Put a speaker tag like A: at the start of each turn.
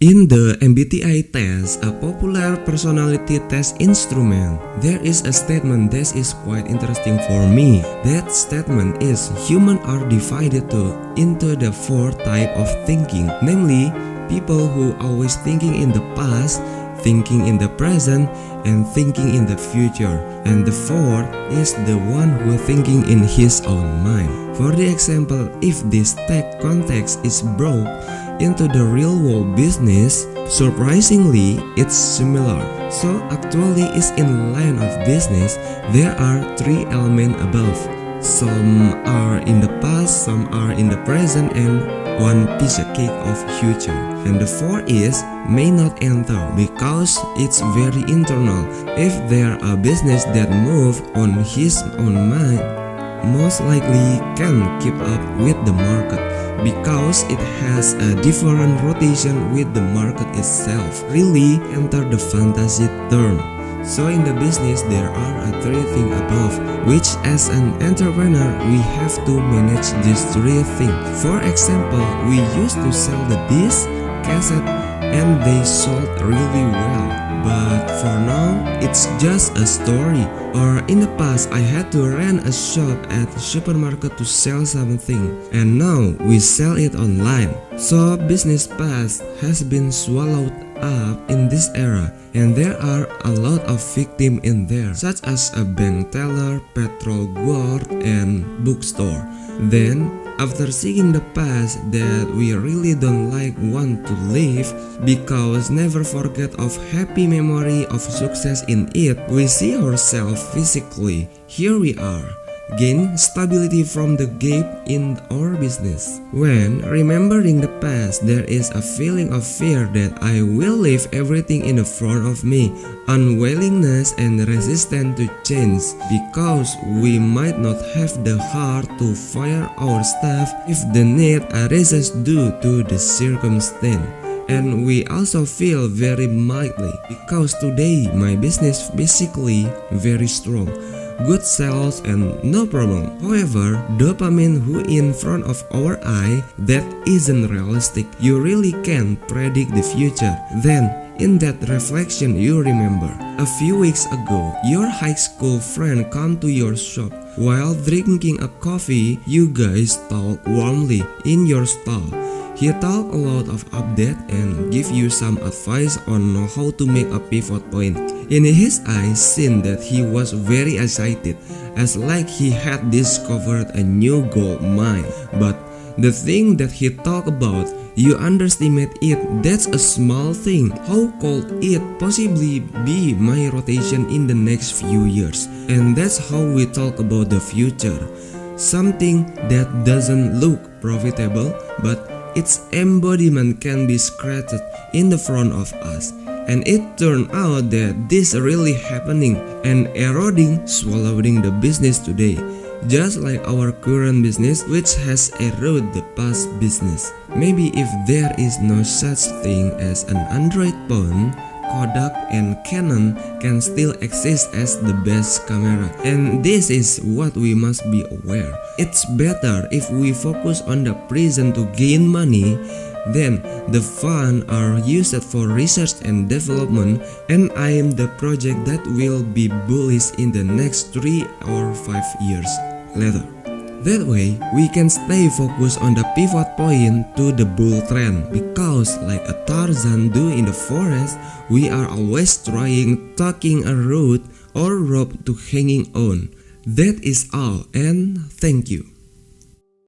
A: In the MBTI test, a popular personality test instrument, there is a statement that is quite interesting for me. That statement is humans are divided into the four type of thinking, namely people who always thinking in the past, thinking in the present, and thinking in the future. And the fourth is the one who thinking in his own mind. For the example, if this tech context is brought into the real world business, surprisingly it's similar. So actually it's in line of business, there are three elements above. Some are in the past, some are in the present, and one piece of cake of future. And the fourth is may not enter because it's very internal. If there are business that move on his own mind, most likely can keep up with the market because it has a different rotation with the market itself. Really enter the fantasy term. So in the business there are three things above, which as an entrepreneur we have to manage these three things. For example, we used to sell the disc, cassette, and they sold really well. But for now, it's just a story. Or in the past, I had to rent a shop at a supermarket to sell something, and now we sell it online. So business past has been swallowed up in this era, and there are a lot of victims in there, such as a bank teller, petrol guard, and bookstore. Then after seeing the past that we really don't want to live because never forget of happy memory of success in it, we see ourselves physically. Here we are, gain stability from the gap in our business. When remembering the past, there is a feeling of fear that I will leave everything in the front of me, unwillingness and resistance to change because we might not have the heart to fire our staff if the need arises due to the circumstance. And we also feel very mightly because today my business basically very strong, good sales and no problem. However, dopamine who in front of our eye, that isn't realistic. You really can't predict the future. Then in that reflection you remember, a few weeks ago your high school friend come to your shop. While drinking a coffee, you guys talk warmly in your stall. He talk a lot of update and give you some advice on how to make a pivot point. In his eyes seen that he was very excited, as like he had discovered a new gold mine. But the thing that he talk about, you underestimate it. That's a small thing. How could it possibly be my rotation in the next few years? And that's how we talk about the future. Something that doesn't look profitable, but its embodiment can be scratched in the front of us. And it turned out that this really happening and eroding, swallowing the business today. Just like our current business, which has eroded the past business. Maybe if there is no such thing as an Android phone, Kodak and Canon can still exist as the best camera. And this is what we must be aware. It's better if we focus on the present to gain money. Then the funds are used for research and development, and I am the project that will be bullish in the next 3 or 5 years later. That way, we can stay focused on the pivot point to the bull trend, because like a Tarzan do in the forest, we are always trying taking a route or rope to hanging on. That is all, and thank you.